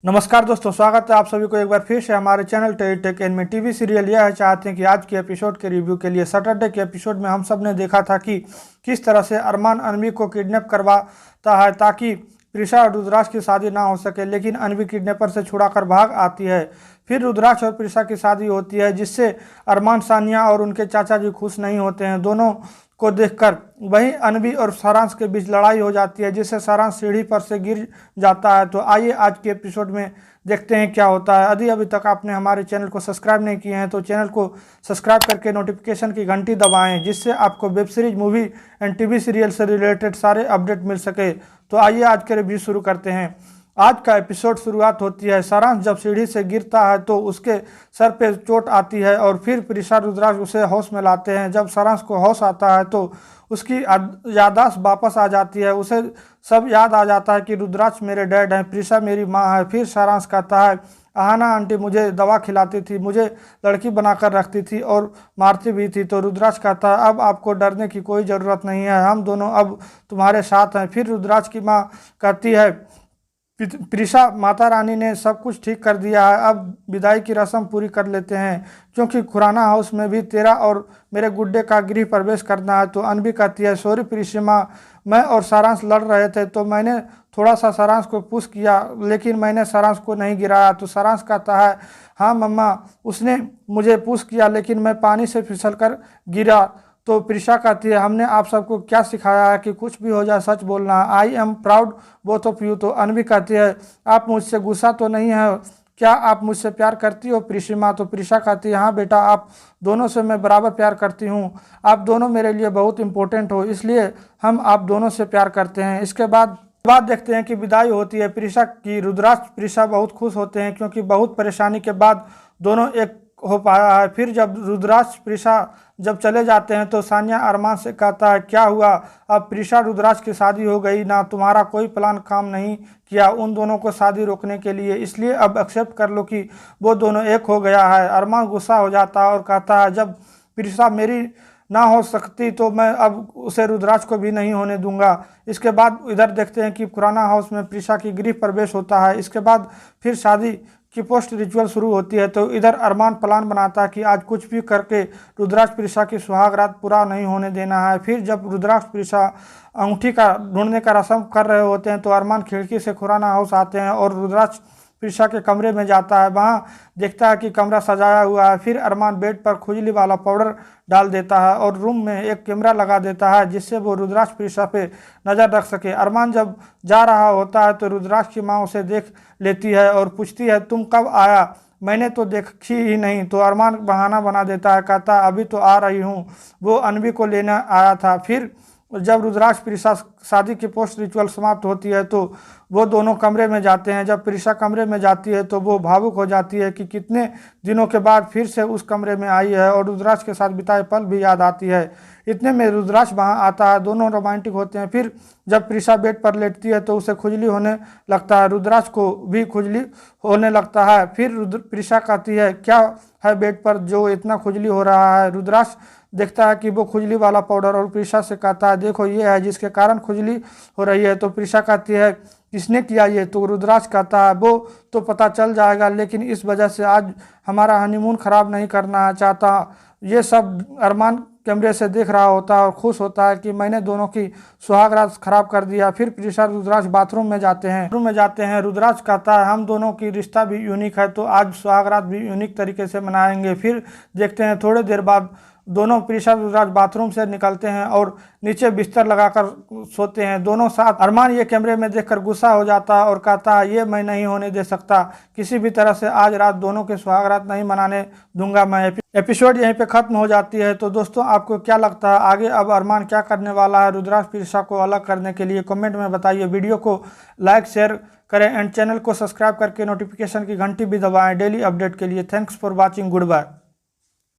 नमस्कार दोस्तों, स्वागत है आप सभी को एक बार फिर से हमारे चैनल टेक एन में। टीवी सीरियल यह है चाहते हैं कि आज के एपिसोड के रिव्यू के लिए सैटरडे के एपिसोड में हम सब ने देखा था कि किस तरह से अरमान अनवी को किडनैप करवाता है ताकि प्रिशा और रुद्राक्ष की शादी ना हो सके, लेकिन अनवी किडनैपर से छुड़ाकर भाग आती है। फिर रुद्राक्ष और प्रिशा की शादी होती है, जिससे अरमान, सानिया और उनके चाचा जी खुश नहीं होते हैं। दोनों को देखकर वहीं अनवी और सारांश के बीच लड़ाई हो जाती है, जिससे सारांश सीढ़ी पर से गिर जाता है। तो आइए आज के एपिसोड में देखते हैं क्या होता है। यदि अभी तक आपने हमारे चैनल को सब्सक्राइब नहीं किए हैं तो चैनल को सब्सक्राइब करके नोटिफिकेशन की घंटी दबाएं, जिससे आपको web series, movie and TV serial से रिलेटेड सारे अपडेट मिल सके। तो आइए आज के रिव्यू शुरू करते हैं। आज का एपिसोड शुरुआत होती है, सारांश जब सीढ़ी से गिरता है तो उसके सर पे चोट आती है और फिर प्रिशा, रुद्राक्ष उसे होश में लाते हैं। जब सारांश को होश आता है तो उसकी याददाश्त वापस आ जाती है। उसे सब याद आ जाता है कि रुद्राक्ष मेरे डैड हैं, प्रिशा मेरी माँ है। फिर सारांश कहता है, आहाना आंटी मुझे दवा खिलाती थी, मुझे लड़की बनाकर रखती थी और मारती भी थी। तो रुद्राक्ष कहता है, अब आपको डरने की कोई ज़रूरत नहीं है, हम दोनों अब तुम्हारे साथ हैं। फिर रुद्राक्ष की माँ कहती है, प्रिशा, माता रानी ने सब कुछ ठीक कर दिया है, अब विदाई की रस्म पूरी कर लेते हैं, क्योंकि खुराना हाउस में भी तेरा और मेरे गुड्डे का गृह प्रवेश करना है। तो अनवी कहती है, सॉरी प्रिशा, मैं और सारांश लड़ रहे थे तो मैंने थोड़ा सा सारांश को पुश किया, लेकिन मैंने सारांश को नहीं गिराया। तो सारांश कहता है, हाँ मम्मा, उसने मुझे पुश किया लेकिन मैं पानी से फिसल कर गिरा। तो प्रिशा कहती है, हमने आप सबको क्या सिखाया है कि कुछ भी हो जाए सच बोलना। I am proud both of you. तो अनवी कहती है, आप मुझसे गुस्सा तो नहीं है, क्या आप मुझसे प्यार करती हो प्रिशिमा? तो प्रिशा कहती है, हाँ बेटा, आप दोनों से मैं बराबर प्यार करती हूँ, आप दोनों मेरे लिए बहुत इंपॉर्टेंट हो, इसलिए हम आप दोनों से प्यार करते हैं। इसके बाद देखते हैं कि विदाई होती है प्रिशा की। रुद्राक्ष, प्रिशा बहुत खुश होते हैं क्योंकि बहुत परेशानी के बाद दोनों एक हो पाया है। फिर जब रुद्राक्ष, प्रिशा जब चले जाते हैं तो सानिया अरमान से कहता है, क्या हुआ, अब प्रिशा रुद्राक्ष की शादी हो गई ना, तुम्हारा कोई प्लान काम नहीं किया उन दोनों को शादी रोकने के लिए, इसलिए अब एक्सेप्ट कर लो कि वो दोनों एक हो गया है। अरमान गुस्सा हो जाता है और कहता है, जब प्रिशा मेरी ना हो सकती तो मैं अब उसे रुद्राक्ष को भी नहीं होने दूंगा। इसके बाद इधर देखते हैं कि खुराना हाउस में प्रिशा की गृह प्रवेश होता है। इसके बाद फिर शादी की पोस्ट रिचुअल शुरू होती है। तो इधर अरमान प्लान बनाता है कि आज कुछ भी करके रुद्राक्ष, प्रिशा की सुहाग रात पूरा नहीं होने देना है। फिर जब रुद्राक्ष, प्रिशा अंगूठी का ढूंढने का रस्म कर रहे होते हैं तो अरमान खिड़की से खुराना हाउस आते हैं और रुद्राक्ष प्रिशा के कमरे में जाता है। वहाँ देखता है कि कमरा सजाया हुआ है। फिर अरमान बेड पर खुजली वाला पाउडर डाल देता है और रूम में एक कैमरा लगा देता है, जिससे वो रुद्राक्ष, प्रिशा पे नज़र रख सके। अरमान जब जा रहा होता है तो रुद्राक्ष की माँ उसे देख लेती है और पूछती है, तुम कब आया, मैंने तो देखी ही नहीं। तो अरमान बहाना बना देता है, कहता अभी तो आ रही हूँ, वो अनवी को लेने आया था। फिर जब रुद्राक्ष, प्रिशा शादी की पोस्ट रिचुअल समाप्त होती है तो वो दोनों कमरे में जाते हैं। जब प्रिशा कमरे में जाती है तो वो भावुक हो जाती है कि कितने दिनों के बाद फिर से उस कमरे में आई है और रुद्राक्ष के साथ बिताए पल भी याद आती है। इतने में रुद्राक्ष वहाँ आता है, दोनों रोमांटिक होते हैं। फिर जब प्रिशा बेड पर लेटती है तो उसे खुजली होने लगता है, रुद्राक्ष को भी खुजली होने लगता है। फिर प्रिशा कहती है, क्या है बेड पर जो इतना खुजली हो रहा है? रुद्राक्ष देखता है कि वो खुजली वाला पाउडर और प्रिशा से कहता है, देखो ये है जिसके कारण खुजली हो रही है। तो प्रिशा कहती है, किसने किया ये? तो रुद्राक्ष कहता है, वो तो पता चल जाएगा, लेकिन इस वजह से आज हमारा हनीमून खराब नहीं करना चाहता। ये सब अरमान कैमरे से देख रहा होता है और खुश होता है कि मैंने दोनों की सुहाग रात खराब कर दिया। फिर प्रिशा, रुद्राक्ष बाथरूम में जाते हैं। रुद्राक्ष कहता है, हम दोनों की रिश्ता भी यूनिक है तो आज सुहाग रात भी यूनिक तरीके से मनाएंगे। फिर देखते हैं थोड़ी देर बाद दोनों प्रिशा, रुद्राक्ष बाथरूम से निकलते हैं और नीचे बिस्तर लगाकर सोते हैं दोनों साथ। अरमान ये कैमरे में देखकर गुस्सा हो जाता है और कहता है, ये मैं नहीं होने दे सकता, किसी भी तरह से आज रात दोनों के सुहाग रात नहीं मनाने दूंगा मैं। एपिसोड यहीं पे खत्म हो जाती है। तो दोस्तों, आपको क्या लगता है आगे अब अरमान क्या करने वाला है रुद्राक्ष, प्रिशा को अलग करने के लिए? कमेंट में बताइए। वीडियो को लाइक, शेयर करें एंड चैनल को सब्सक्राइब करके नोटिफिकेशन की घंटी भी दबाएं डेली अपडेट के लिए। Thanks for watching, good bye.